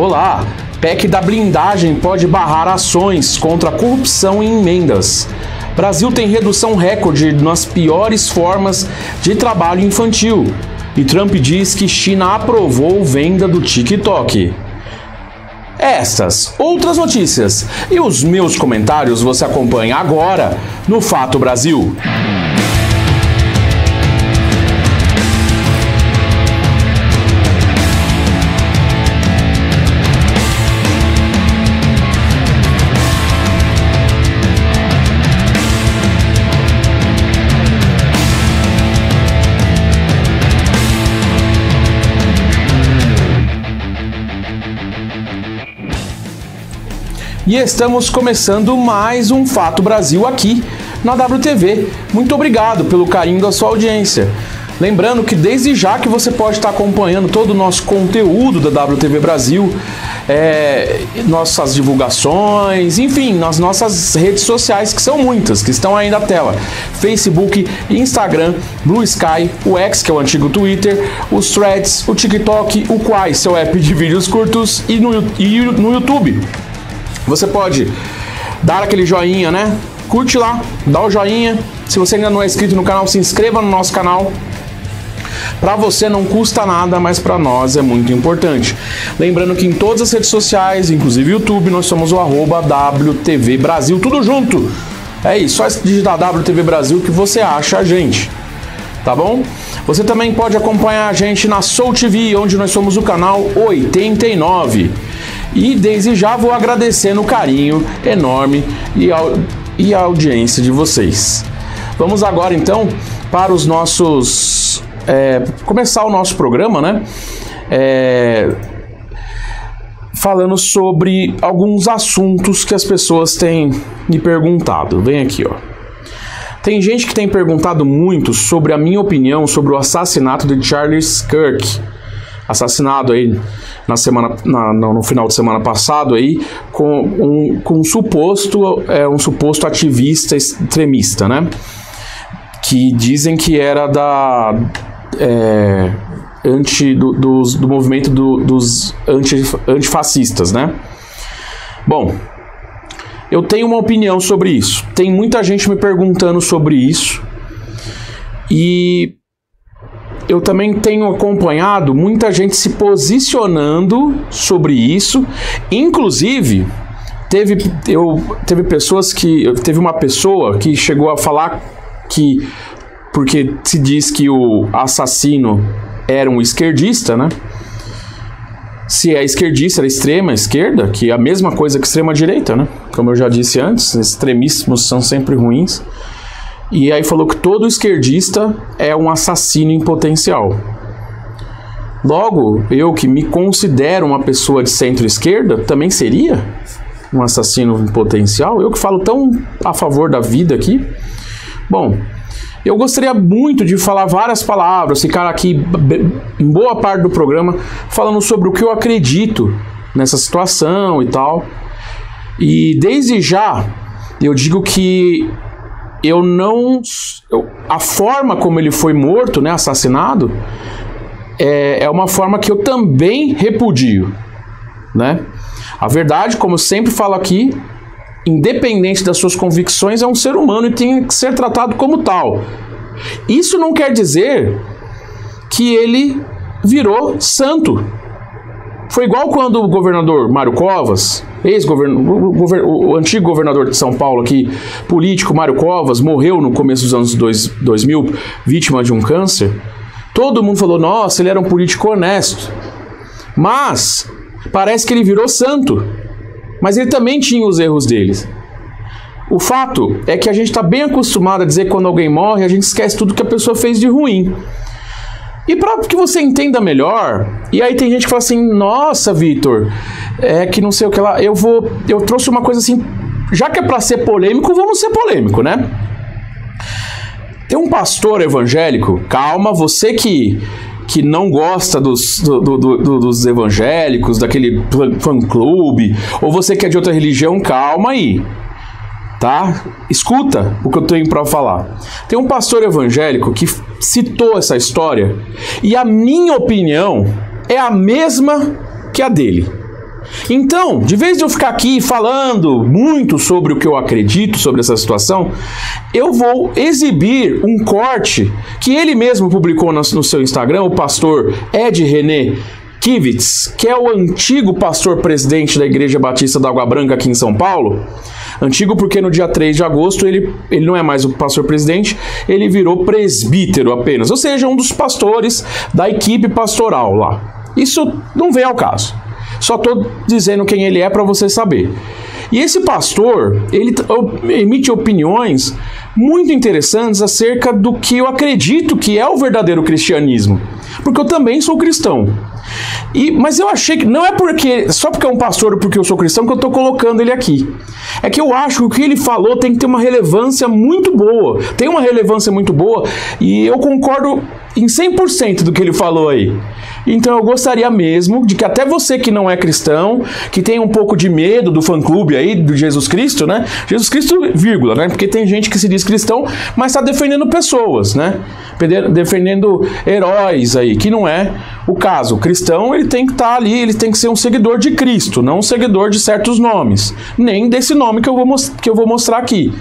Olá! PEC da blindagem pode barrar ações contra a corrupção em emendas. Brasil tem redução recorde nas piores formas de trabalho infantil. E Trump diz que China aprovou venda do TikTok. Essas, outras notícias e os meus comentários você acompanha agora no Fato Brasil. E estamos começando mais um Fato Brasil aqui na WTV. Muito obrigado pelo carinho da sua audiência. Lembrando que desde já que você pode estar acompanhando todo o nosso conteúdo da WTV Brasil, nossas divulgações, enfim, nas nossas redes sociais, que são muitas, que estão aí na tela. Facebook, Instagram, Blue Sky, o X, que é o antigo Twitter, os Threads, o TikTok, o Quai, seu app de vídeos curtos, e no YouTube. Você pode dar aquele joinha, né? Curte lá, dá o joinha. Se você ainda não é inscrito no canal, se inscreva no nosso canal. Para você não custa nada, mas para nós é muito importante. Lembrando que em todas as redes sociais, inclusive YouTube, nós somos o @WTV Brasil, tudo junto. É isso, só digitar WTV Brasil que você acha a gente. Tá bom? Você também pode acompanhar a gente na Soul TV, onde nós somos o canal 89. E desde já vou agradecendo o carinho enorme e a audiência de vocês. Vamos agora então para os nossos... começar o nosso programa, né? Falando sobre alguns assuntos que as pessoas têm me perguntado. Vem aqui, ó. Tem gente que tem perguntado muito sobre a minha opinião sobre o assassinato de Charles Kirk. Assassinado aí no final de semana passado aí com um suposto ativista extremista, né? Que dizem que era do movimento dos antifascistas, né? Bom, eu tenho uma opinião sobre isso. Tem muita gente me perguntando sobre isso e eu também tenho acompanhado muita gente se posicionando sobre isso. Inclusive, teve uma pessoa que chegou a falar que, porque se diz que o assassino era um esquerdista, né? Se é esquerdista, era extrema esquerda, que é a mesma coisa que extrema direita, né? Como eu já disse antes, extremismos são sempre ruins. E aí falou que todo esquerdista é um assassino em potencial. Logo, eu que me considero uma pessoa de centro-esquerda, também seria um assassino em potencial? Eu que falo tão a favor da vida aqui. Bom, eu gostaria muito de falar várias palavras, ficar aqui em boa parte do programa falando sobre o que eu acredito nessa situação e tal. E desde já, eu digo que a forma como ele foi morto, né, assassinado, é uma forma que eu também repudio, né? A verdade, como eu sempre falo aqui, independente das suas convicções, é um ser humano e tem que ser tratado como tal. Isso não quer dizer que ele virou santo. Foi igual quando o governador Mário Covas, o antigo governador de São Paulo aqui, político Mário Covas, morreu no começo dos anos 2000, vítima de um câncer. Todo mundo falou, nossa, ele era um político honesto. Mas parece que ele virou santo. Mas ele também tinha os erros dele. O fato é que a gente está bem acostumado a dizer que quando alguém morre, a gente esquece tudo que a pessoa fez de ruim. E para que você entenda melhor, e aí tem gente que fala assim, nossa, Vitor, que não sei o que lá, eu trouxe uma coisa assim, já que é para ser polêmico, vamos ser polêmico, né? Tem um pastor evangélico, calma, você que não gosta dos evangélicos, daquele fã-clube, ou você que é de outra religião, calma aí, tá? Escuta o que eu tenho para falar. Tem um pastor evangélico que citou essa história e a minha opinião é a mesma que a dele. Então, de vez de eu ficar aqui falando muito sobre o que eu acredito sobre essa situação, eu vou exibir um corte que ele mesmo publicou no seu Instagram, o pastor Ed René Kivitz, que é o antigo pastor presidente da Igreja Batista da Água Branca aqui em São Paulo. Antigo porque no dia 3 de agosto ele não é mais o pastor presidente, ele virou presbítero apenas, ou seja, um dos pastores da equipe pastoral lá. Isso não vem ao caso. Só estou dizendo quem ele é para você saber. E esse pastor, ele emite opiniões muito interessantes acerca do que eu acredito que é o verdadeiro cristianismo. Porque eu também sou cristão. Mas eu achei que não é só porque é um pastor ou porque eu sou cristão que eu estou colocando ele aqui. É que eu acho que o que ele falou tem que ter uma relevância muito boa. Tem uma relevância muito boa e eu concordo em 100% do que ele falou aí. Então eu gostaria mesmo de que até você que não é cristão, que tem um pouco de medo do fã-clube aí, do Jesus Cristo, né? Jesus Cristo, vírgula, né? Porque tem gente que se diz cristão, mas está defendendo pessoas, né? Defendendo heróis aí, que não é o caso. O cristão, ele tem que estar ali, ele tem que ser um seguidor de Cristo, não um seguidor de certos nomes. Nem desse nome que eu vou mostrar aqui.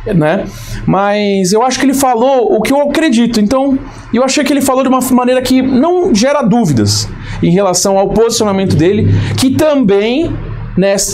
Né? Mas eu acho que ele falou o que eu acredito. Então, eu achei que ele falou de uma maneira que não gera dúvidas em relação ao posicionamento dele, que também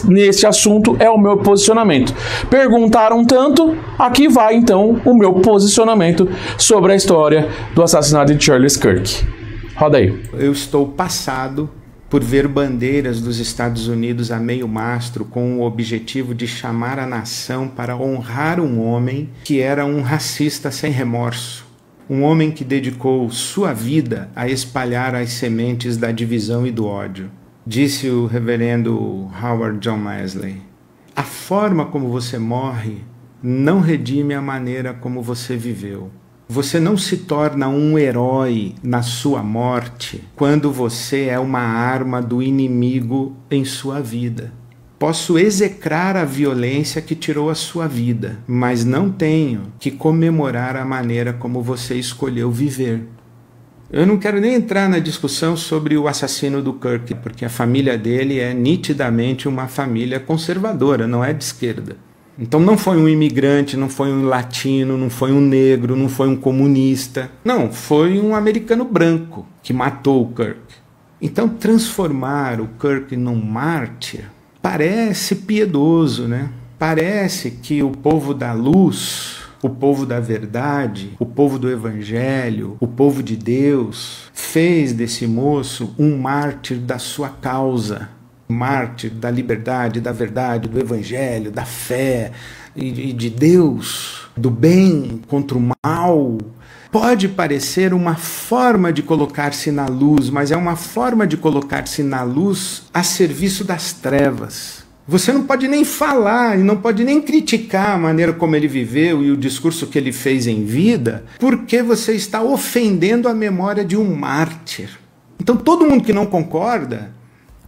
nesse assunto é o meu posicionamento. Perguntaram tanto, aqui vai então o meu posicionamento sobre a história do assassinato de Charles Kirk. Roda aí. Eu estou passado por ver bandeiras dos Estados Unidos a meio mastro com o objetivo de chamar a nação para honrar um homem que era um racista sem remorso. Um homem que dedicou sua vida a espalhar as sementes da divisão e do ódio. Disse o reverendo Howard John Wesley: a forma como você morre não redime a maneira como você viveu. Você não se torna um herói na sua morte quando você é uma arma do inimigo em sua vida. Posso execrar a violência que tirou a sua vida, mas não tenho que comemorar a maneira como você escolheu viver. Eu não quero nem entrar na discussão sobre o assassino do Kirk, porque a família dele é nitidamente uma família conservadora, não é de esquerda. Então não foi um imigrante, não foi um latino, não foi um negro, não foi um comunista. Não, foi um americano branco que matou o Kirk. Então transformar o Kirk num mártir parece piedoso, né? Parece que o povo da luz, o povo da verdade, o povo do evangelho, o povo de Deus, fez desse moço um mártir da sua causa. Mártir da liberdade, da verdade, do evangelho, da fé e de Deus, do bem contra o mal. Pode parecer uma forma de colocar-se na luz, mas é uma forma de colocar-se na luz a serviço das trevas. Você não pode nem falar e não pode nem criticar a maneira como ele viveu e o discurso que ele fez em vida, porque você está ofendendo a memória de um mártir. Então todo mundo que não concorda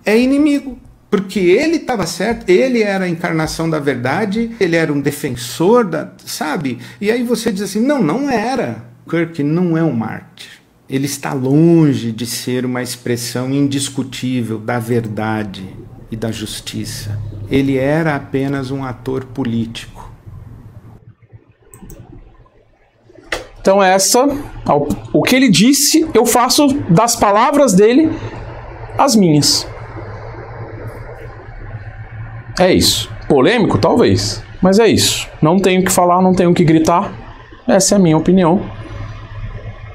é inimigo, porque ele estava certo, ele era a encarnação da verdade, ele era um defensor sabe? E aí você diz assim, não era. Kirk não é um mártir. Ele está longe de ser uma expressão indiscutível da verdade e da justiça. Ele era apenas um ator político. Então o que ele disse, eu faço das palavras dele as minhas. É isso. Polêmico? Talvez. Mas é isso. Não tenho o que falar, não tenho o que gritar. Essa é a minha opinião.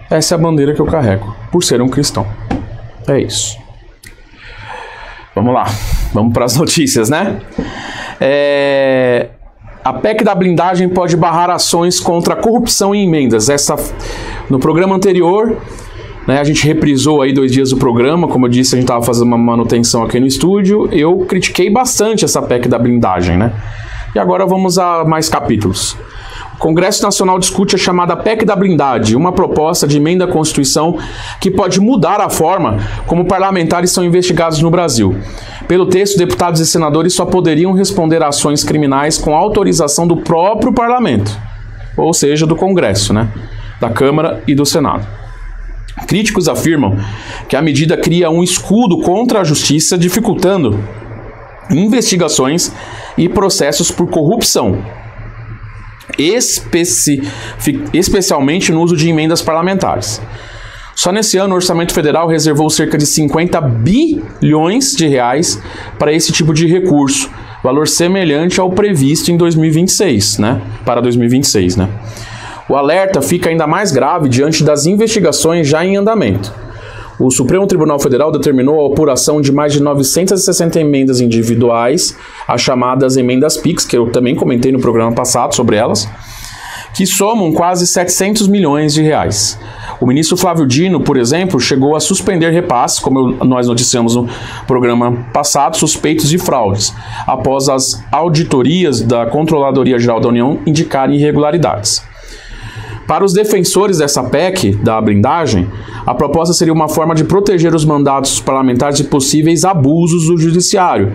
Essa é a bandeira que eu carrego, por ser um cristão. É isso. Vamos lá. Vamos para as notícias, né? A PEC da blindagem pode barrar ações contra a corrupção em emendas. No programa anterior, né, a gente reprisou aí 2 dias do programa, como eu disse, a gente estava fazendo uma manutenção aqui no estúdio, eu critiquei bastante essa PEC da blindagem, né? E agora vamos a mais capítulos. O Congresso Nacional discute a chamada PEC da blindagem, uma proposta de emenda à Constituição que pode mudar a forma como parlamentares são investigados no Brasil. Pelo texto, deputados e senadores só poderiam responder a ações criminais com autorização do próprio parlamento, ou seja, do Congresso, né? Da Câmara e do Senado. Críticos afirmam que a medida cria um escudo contra a justiça, dificultando investigações e processos por corrupção, especialmente no uso de emendas parlamentares. Só nesse ano, o Orçamento Federal reservou cerca de 50 bilhões de reais para esse tipo de recurso, valor semelhante ao previsto em 2026, para 2026, O alerta fica ainda mais grave diante das investigações já em andamento. O Supremo Tribunal Federal determinou a apuração de mais de 960 emendas individuais, as chamadas emendas PIX, que eu também comentei no programa passado sobre elas, que somam quase 700 milhões de reais. O ministro Flávio Dino, por exemplo, chegou a suspender repasses, como nós noticiamos no programa passado, suspeitos de fraudes, após as auditorias da Controladoria Geral da União indicarem irregularidades. Para os defensores dessa PEC, da blindagem, a proposta seria uma forma de proteger os mandatos parlamentares de possíveis abusos do judiciário.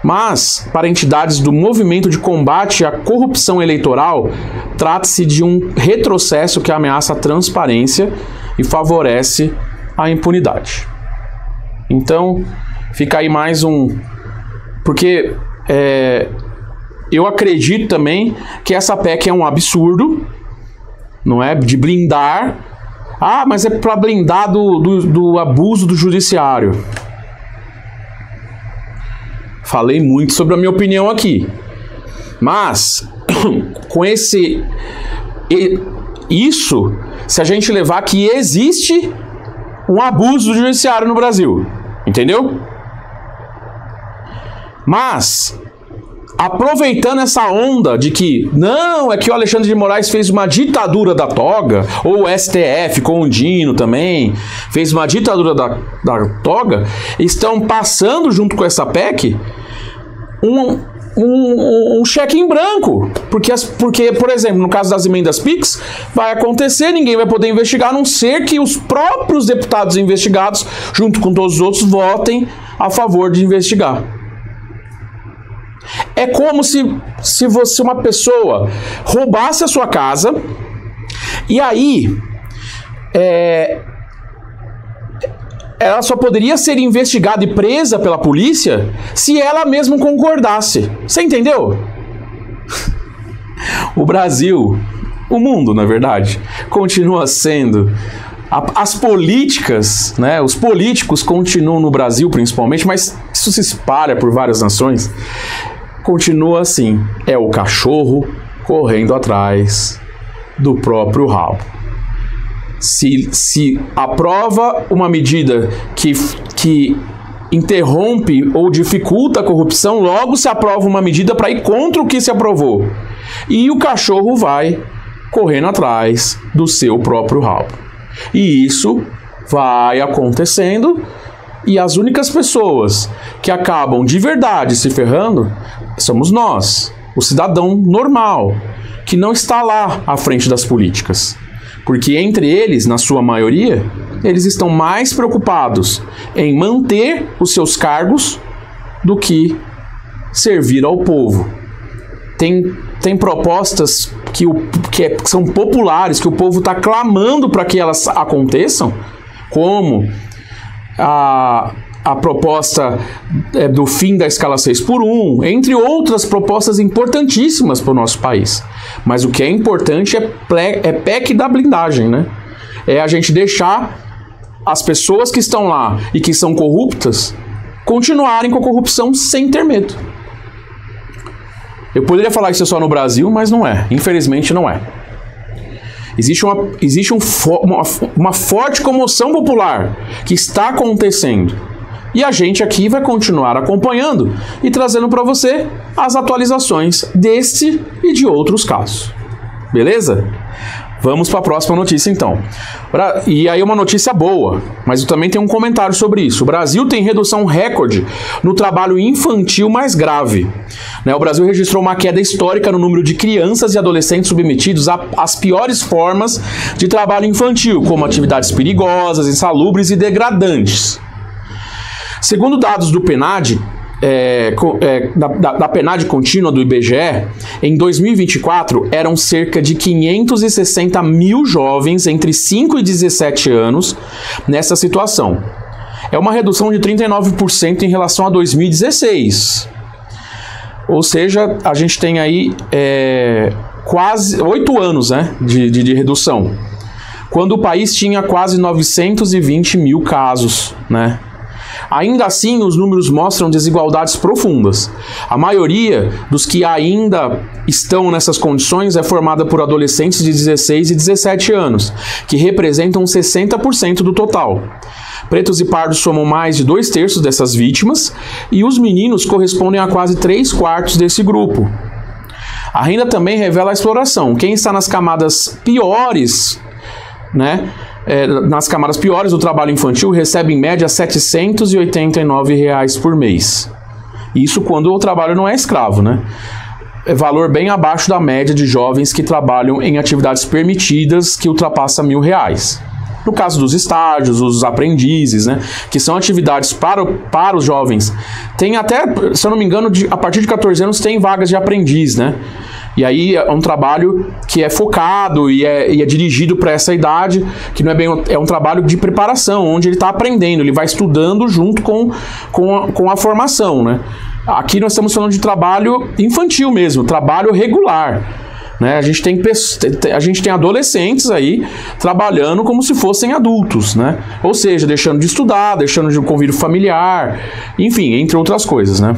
Mas, para entidades do movimento de combate à corrupção eleitoral, trata-se de um retrocesso que ameaça a transparência e favorece a impunidade. Então, fica aí mais um... Porque eu acredito também que essa PEC é um absurdo, não é? De blindar. Ah, mas é para blindar do abuso do judiciário. Falei muito sobre a minha opinião aqui. Mas, com isso, se a gente levar que existe um abuso do judiciário no Brasil. Entendeu? Mas, aproveitando essa onda de que não, é que o Alexandre de Moraes fez uma ditadura da toga, ou o STF com o Dino também fez uma ditadura da toga, estão passando junto com essa PEC um cheque em branco, porque, por exemplo, no caso das emendas PIX, vai acontecer, ninguém vai poder investigar, a não ser que os próprios deputados investigados, junto com todos os outros, votem a favor de investigar. É como se uma pessoa roubasse a sua casa e aí ela só poderia ser investigada e presa pela polícia se ela mesma concordasse. Você entendeu? O Brasil, o mundo, na verdade, continua sendo... As políticas, os políticos continuam no Brasil principalmente, mas isso se espalha por várias nações, continua assim, é o cachorro correndo atrás do próprio rabo. Se aprova uma medida que interrompe ou dificulta a corrupção, logo se aprova uma medida para ir contra o que se aprovou. E o cachorro vai correndo atrás do seu próprio rabo. E isso vai acontecendo, e as únicas pessoas que acabam de verdade se ferrando somos nós, o cidadão normal, que não está lá à frente das políticas. Porque entre eles, na sua maioria, eles estão mais preocupados em manter os seus cargos do que servir ao povo. Tem propostas que são populares, que o povo está clamando para que elas aconteçam, como a proposta do fim da escala 6x1, entre outras propostas importantíssimas para o nosso país. Mas o que é importante é PEC da blindagem, É a gente deixar as pessoas que estão lá e que são corruptas continuarem com a corrupção sem ter medo. Eu poderia falar isso só no Brasil, mas não é. Infelizmente não é. Existe uma forte comoção popular que está acontecendo. E a gente aqui vai continuar acompanhando e trazendo para você as atualizações deste e de outros casos. Beleza? Vamos para a próxima notícia, então. E aí uma notícia boa, mas eu também tenho um comentário sobre isso. O Brasil tem redução recorde no trabalho infantil mais grave. O Brasil registrou uma queda histórica no número de crianças e adolescentes submetidos às piores formas de trabalho infantil, como atividades perigosas, insalubres e degradantes. Segundo dados do PNAD, da PNAD contínua do IBGE, em 2024 eram cerca de 560 mil jovens entre 5 e 17 anos nessa situação. É uma redução de 39% em relação a 2016. Ou seja, a gente tem aí quase 8 anos, né, de redução. Quando o país tinha quase 920 mil casos, né? Ainda assim, os números mostram desigualdades profundas. A maioria dos que ainda estão nessas condições é formada por adolescentes de 16 e 17 anos, que representam 60% do total. Pretos e pardos somam mais de 2/3 dessas vítimas, e os meninos correspondem a quase 3/4 desse grupo. A renda também revela a exploração. Quem está nas camadas piores, né? Nas camadas piores do trabalho infantil recebe em média R$ 789 por mês. Isso quando o trabalho não é escravo, né? É valor bem abaixo da média de jovens que trabalham em atividades permitidas, que ultrapassa R$ 1.000. No caso dos estágios, os aprendizes, né? Que são atividades para os jovens. Tem até, se eu não me engano, a partir de 14 anos tem vagas de aprendiz, né? E aí é um trabalho que é focado e é dirigido para essa idade, que não é bem, é um trabalho de preparação, onde ele está aprendendo, ele vai estudando junto com a formação, né? Aqui nós estamos falando de trabalho infantil mesmo, trabalho regular, né? A gente tem adolescentes aí trabalhando como se fossem adultos, né? Ou seja, deixando de estudar, deixando de convívio familiar, enfim, entre outras coisas, né?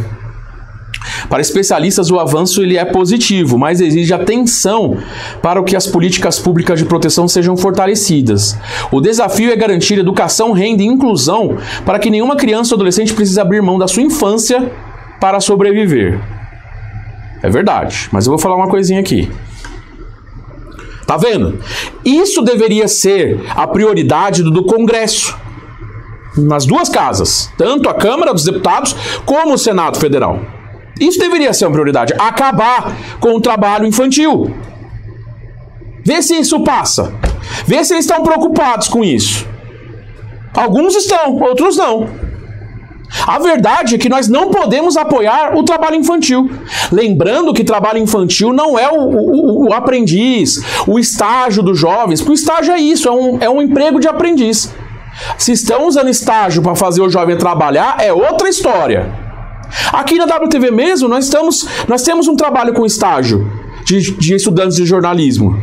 Para especialistas, o avanço ele é positivo, mas exige atenção para que as políticas públicas de proteção sejam fortalecidas. O desafio é garantir educação, renda e inclusão para que nenhuma criança ou adolescente precise abrir mão da sua infância para sobreviver. É verdade, mas eu vou falar uma coisinha aqui. Tá vendo? Isso deveria ser a prioridade do Congresso, nas duas casas, tanto a Câmara dos Deputados como o Senado Federal. Isso deveria ser uma prioridade. Acabar com o trabalho infantil. Vê se isso passa. Vê se eles estão preocupados com isso. Alguns estão, outros não. A verdade é que nós não podemos apoiar o trabalho infantil. Lembrando que trabalho infantil não é o aprendiz, o estágio dos jovens, porque o estágio é isso, é um emprego de aprendiz. Se estão usando estágio para fazer o jovem trabalhar, é outra história. Aqui na WTV mesmo, nós temos um trabalho com estágio de estudantes de jornalismo.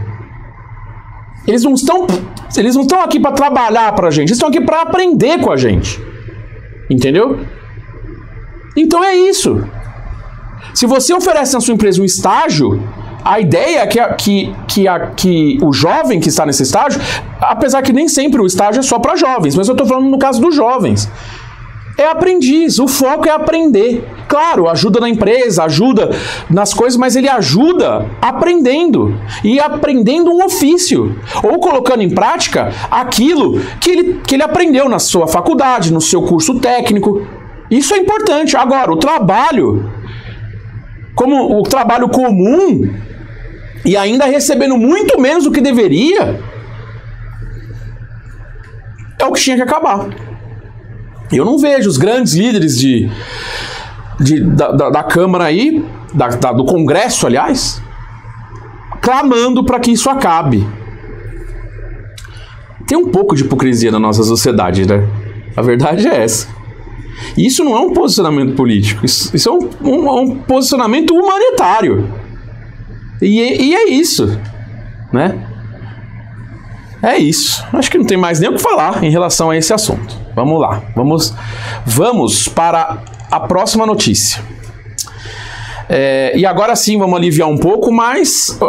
Eles não estão aqui para trabalhar para a gente, eles estão aqui para aprender com a gente. Entendeu? Então é isso. Se você oferece na sua empresa um estágio, a ideia é que o jovem que está nesse estágio, apesar que nem sempre o estágio é só para jovens, mas eu estou falando no caso dos jovens. É aprendiz, o foco é aprender. Claro, ajuda na empresa, ajuda nas coisas, mas ele ajuda aprendendo. E aprendendo um ofício. Ou colocando em prática aquilo que ele aprendeu na sua faculdade, no seu curso técnico. Isso é importante. Agora, o trabalho, como o trabalho comum, e ainda recebendo muito menos do que deveria, é o que tinha que acabar. Eu não vejo os grandes líderes da Câmara aí, do Congresso, aliás, clamando para que isso acabe. Tem um pouco de hipocrisia na nossa sociedade, né? A verdade é essa. Isso não é um posicionamento político, isso é um posicionamento humanitário. E é isso, né? É isso. Acho que não tem mais nem o que falar em relação a esse assunto. Vamos lá. Vamos para a próxima notícia. E agora sim vamos aliviar um pouco, mas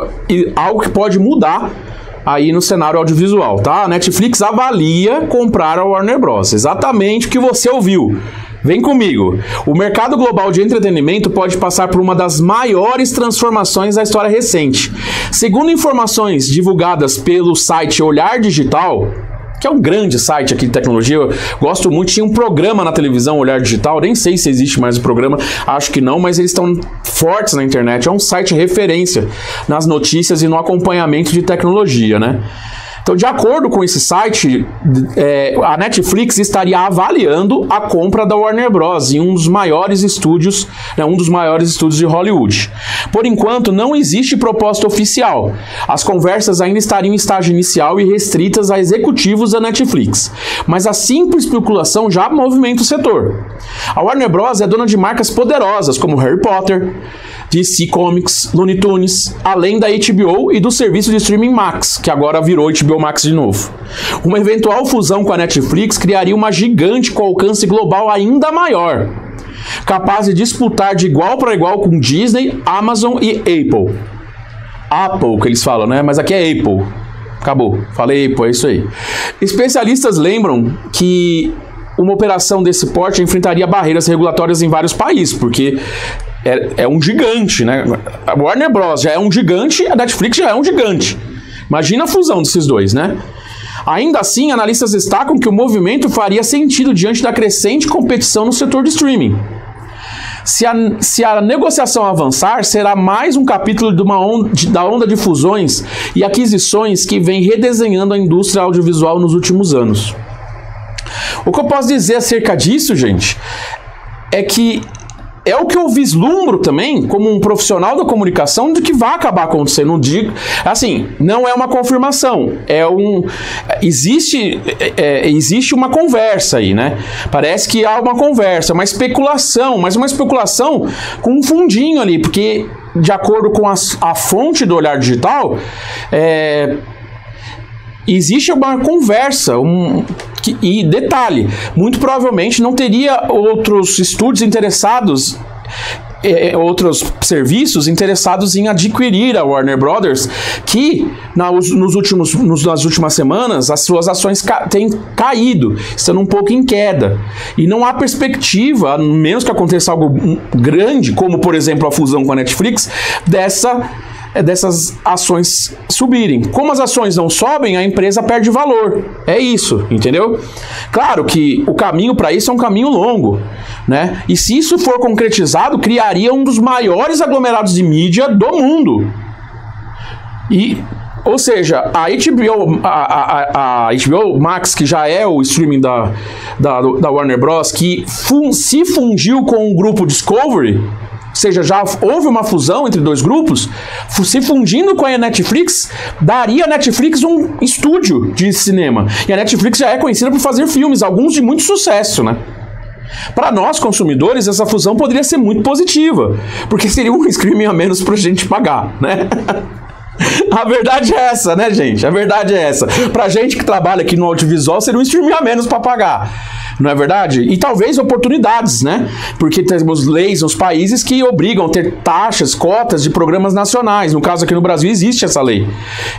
algo que pode mudar aí no cenário audiovisual, tá? A Netflix avalia comprar a Warner Bros. Exatamente o que você ouviu. Vem comigo. O mercado global de entretenimento pode passar por uma das maiores transformações da história recente. Segundo informações divulgadas pelo site Olhar Digital, que é um grande site aqui de tecnologia, eu gosto muito, tinha um programa na televisão, Olhar Digital, nem sei se existe mais o programa, acho que não, mas eles estão fortes na internet, é um site referência nas notícias e no acompanhamento de tecnologia, né? Então, de acordo com esse site, a Netflix estaria avaliando a compra da Warner Bros. Em um dos maiores estúdios, de Hollywood. Por enquanto, não existe proposta oficial. As conversas ainda estariam em estágio inicial e restritas a executivos da Netflix. Mas a simples especulação já movimenta o setor. A Warner Bros. É dona de marcas poderosas como Harry Potter, DC Comics, Looney Tunes, além da HBO e do serviço de streaming Max, que agora virou HBO Max de novo. Uma eventual fusão com a Netflix criaria uma gigante com alcance global ainda maior, capaz de disputar de igual para igual com Disney, Amazon e Apple. Apple, que eles falam, né? Mas aqui é Apple. Acabou. Falei Apple, é isso aí. Especialistas lembram que uma operação desse porte enfrentaria barreiras regulatórias em vários países, porque é um gigante, né? A Warner Bros. Já é um gigante, a Netflix já é um gigante. Imagina a fusão desses dois, né? Ainda assim, analistas destacam que o movimento faria sentido diante da crescente competição no setor de streaming. Se a negociação avançar, será mais um capítulo da onda de fusões e aquisições que vem redesenhando a indústria audiovisual nos últimos anos. O que eu posso dizer acerca disso, gente, é que é o que eu vislumbro também, como um profissional da comunicação, de que vai acabar acontecendo. Não digo, assim, não é uma confirmação, existe uma conversa aí, né? Parece que há uma conversa, uma especulação, mas uma especulação com um fundinho ali, porque de acordo com a fonte do Olhar Digital, existe uma conversa, e detalhe, muito provavelmente não teria outros estúdios interessados, outros serviços interessados em adquirir a Warner Brothers, que nas últimas semanas as suas ações têm caído, estando um pouco em queda. E não há perspectiva, a menos que aconteça algo grande, como por exemplo a fusão com a Netflix, dessas ações subirem. Como as ações não sobem, a empresa perde valor. É isso, entendeu? Claro que o caminho para isso é um caminho longo, né? E se isso for concretizado, criaria um dos maiores aglomerados de mídia do mundo. Ou seja, a HBO Max, que já é o streaming da Warner Bros., que se fundiu com o grupo Discovery, ou seja, já houve uma fusão entre dois grupos, se fundindo com a Netflix, daria a Netflix um estúdio de cinema. E a Netflix já é conhecida por fazer filmes, alguns de muito sucesso, né? Para nós, consumidores, essa fusão poderia ser muito positiva, porque seria um streaming a menos pra gente pagar, né? A verdade é essa, né, gente? A verdade é essa. Pra gente que trabalha aqui no audiovisual, seria um streaming a menos pra pagar. Não é verdade? E talvez oportunidades, né? Porque temos leis nos países que obrigam a ter taxas, cotas de programas nacionais. No caso aqui no Brasil existe essa lei.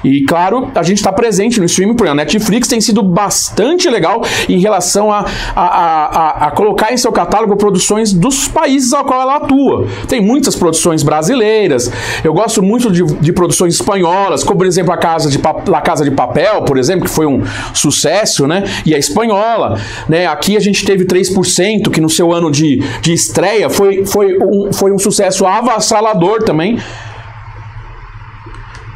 E claro, a gente está presente no streaming, porque a Netflix tem sido bastante legal em relação a colocar em seu catálogo produções dos países ao qual ela atua. Tem muitas produções brasileiras, eu gosto muito de produções espanholas, como por exemplo La Casa de Papel, por exemplo, que foi um sucesso, né? E a espanhola, né? Aqui a gente teve 3%, que no seu ano de estreia foi um sucesso avassalador também.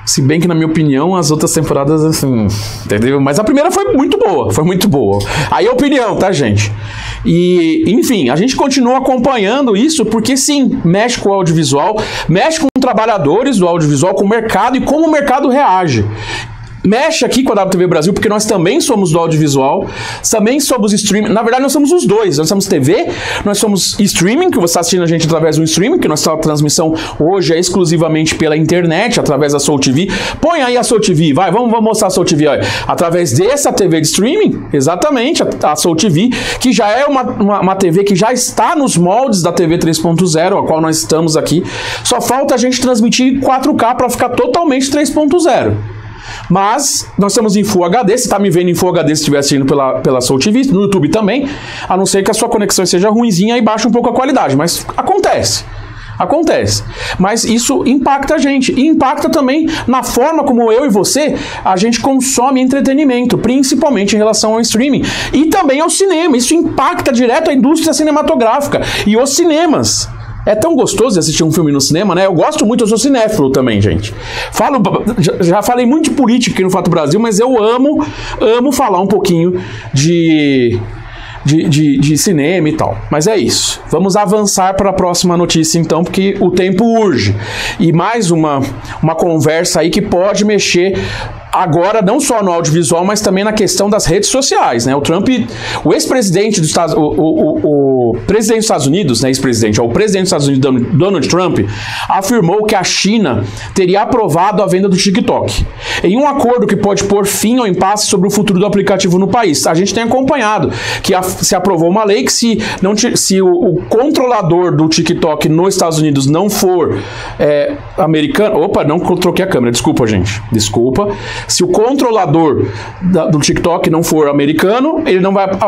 Se bem que, na minha opinião, as outras temporadas, assim, entendeu? Mas a primeira foi muito boa. Aí é opinião, tá, gente? E, enfim, a gente continua acompanhando isso porque, sim, mexe com o audiovisual, mexe com trabalhadores do audiovisual, com o mercado e como o mercado reage. Mexe aqui com a WTV Brasil, porque nós também somos do audiovisual, também somos streaming. Na verdade, nós somos os dois. Nós somos TV, nós somos streaming, que você está assistindo a gente através do streaming, que nossa transmissão hoje é exclusivamente pela internet, através da Soul TV. Põe aí a Soul TV, vai, vamos mostrar a Soul TV. Olha. Através dessa TV de streaming, exatamente, a Soul TV, que já é uma TV que já está nos moldes da TV 3.0, a qual nós estamos aqui. Só falta a gente transmitir 4K para ficar totalmente 3.0. Mas nós estamos em Full HD. Você está me vendo em Full HD se estiver assistindo pela Soul TV, no YouTube também, a não ser que a sua conexão seja ruinzinha e baixe um pouco a qualidade, mas acontece. Mas isso impacta a gente, e impacta também na forma como eu e você, a gente consome entretenimento, principalmente em relação ao streaming, e também ao cinema. Isso impacta direto a indústria cinematográfica e os cinemas. É tão gostoso de assistir um filme no cinema, né? Eu gosto muito, eu sou cinéfilo também, gente. Já falei muito de política aqui no Fato Brasil, mas eu amo falar um pouquinho de cinema e tal. Mas é isso. Vamos avançar para a próxima notícia, então, porque o tempo urge. E mais uma conversa aí que pode mexer agora não só no audiovisual, mas também na questão das redes sociais, né? O Trump, o ex-presidente dos Estados o presidente dos Estados Unidos, né, ex-presidente, o presidente dos Estados Unidos, Donald Trump, afirmou que a China teria aprovado a venda do TikTok, em um acordo que pode pôr fim ao impasse sobre o futuro do aplicativo no país. A gente tem acompanhado que se aprovou uma lei que se o controlador do TikTok nos Estados Unidos não for americano... Opa, não troquei a câmera, desculpa, gente. Desculpa. Se o controlador do TikTok não for americano,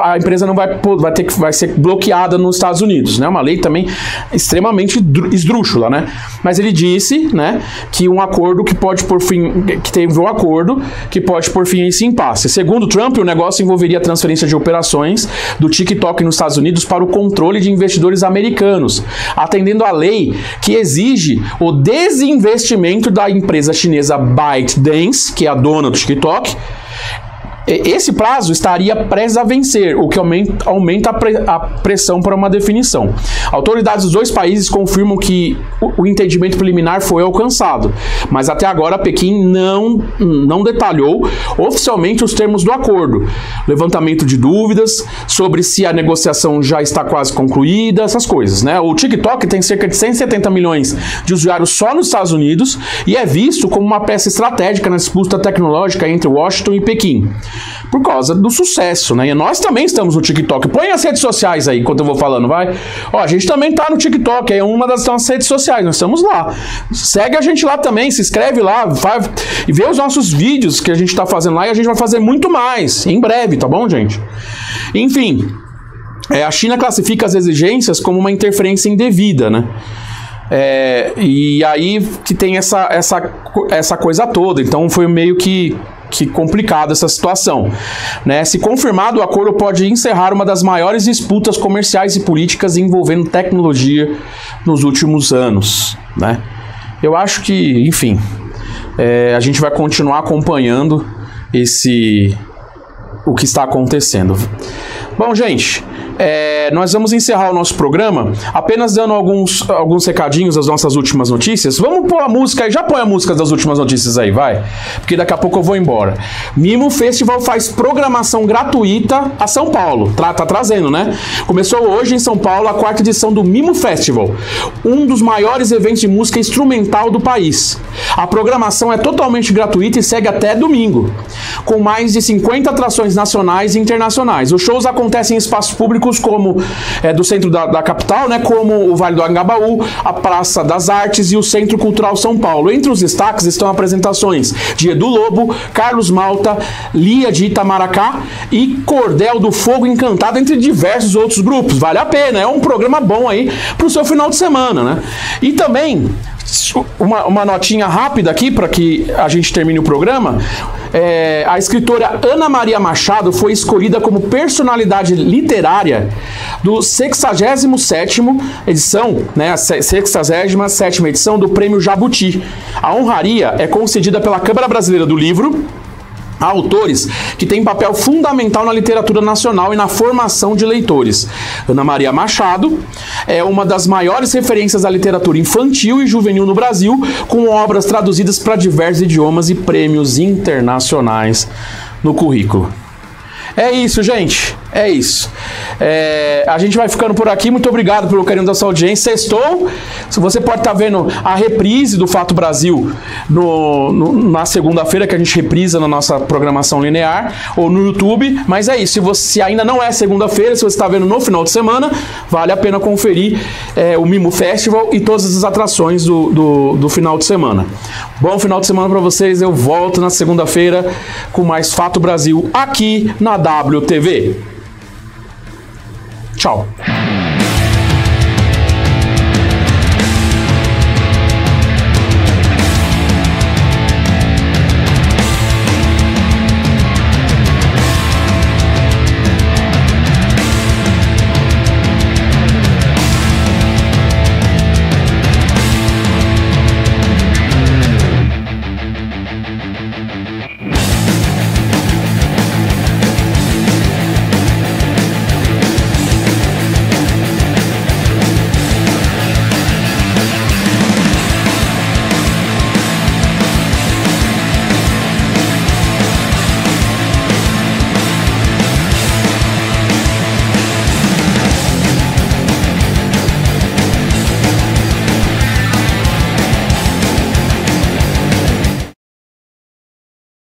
a empresa não vai ser bloqueada nos Estados Unidos, né? Uma lei também extremamente esdrúxula, né? Mas ele disse, né, que um acordo que pode pôr fim, que teve um acordo que pode pôr fim a esse impasse. Segundo Trump, o negócio envolveria a transferência de operações do TikTok nos Estados Unidos para o controle de investidores americanos, atendendo à lei que exige o desinvestimento da empresa chinesa ByteDance, que é a dona do TikTok. Esse prazo estaria prestes a vencer, o que aumenta a pressão para uma definição. Autoridades dos dois países confirmam que o entendimento preliminar foi alcançado, mas até agora Pequim não detalhou oficialmente os termos do acordo. Levantamento de dúvidas sobre se a negociação já está quase concluída, essas coisas, né? O TikTok tem cerca de 170 milhões de usuários só nos Estados Unidos e é visto como uma peça estratégica na disputa tecnológica entre Washington e Pequim, por causa do sucesso, né? E nós também estamos no TikTok. Põe as redes sociais aí, enquanto eu vou falando, vai. Ó, a gente também tá no TikTok, é uma das nossas redes sociais, nós estamos lá. Segue a gente lá também, se inscreve lá, e vê os nossos vídeos que a gente tá fazendo lá, e a gente vai fazer muito mais, em breve, tá bom, gente? Enfim, a China classifica as exigências como uma interferência indevida, né? E aí que tem essa coisa toda, então foi meio que complicada essa situação, né? Se confirmado, o acordo pode encerrar uma das maiores disputas comerciais e políticas envolvendo tecnologia nos últimos anos, né? Eu acho que, enfim, a gente vai continuar acompanhando o que está acontecendo. Bom, gente, nós vamos encerrar o nosso programa apenas dando alguns recadinhos das nossas últimas notícias. Vamos pôr a música aí, já põe a música das últimas notícias aí, vai, porque daqui a pouco eu vou embora. Mimo Festival faz programação gratuita a São Paulo, tá trazendo, né? Começou hoje em São Paulo a 4ª edição do Mimo Festival, um dos maiores eventos de música instrumental do país. A programação é totalmente gratuita e segue até domingo, com mais de 50 atrações nacionais e internacionais. Os shows acontecem em espaços públicos como do centro da capital, né, como o Vale do Anhangabaú, a Praça das Artes e o Centro Cultural São Paulo. Entre os destaques estão apresentações de Edu Lobo, Carlos Malta, Lia de Itamaracá e Cordel do Fogo Encantado, entre diversos outros grupos. Vale a pena, é um programa bom aí pro seu final de semana, né? E também uma notinha rápida aqui para que a gente termine o programa. A escritora Ana Maria Machado foi escolhida como personalidade literária do 67ª edição, né, a 67ª edição do Prêmio Jabuti. A honraria é concedida pela Câmara Brasileira do Livro a autores que têm papel fundamental na literatura nacional e na formação de leitores. Ana Maria Machado é uma das maiores referências da literatura infantil e juvenil no Brasil, com obras traduzidas para diversos idiomas e prêmios internacionais no currículo. É isso, gente. É isso. A gente vai ficando por aqui. Muito obrigado pelo carinho da sua audiência. Sextou. Você pode estar vendo a reprise do Fato Brasil na segunda-feira, que a gente reprisa na nossa programação linear, ou no YouTube. Mas é isso. Se ainda não é segunda-feira, se você está vendo no final de semana, vale a pena conferir o Mimo Festival e todas as atrações do final de semana. Bom final de semana para vocês. Eu volto na segunda-feira com mais Fato Brasil aqui na WTV. Tchau.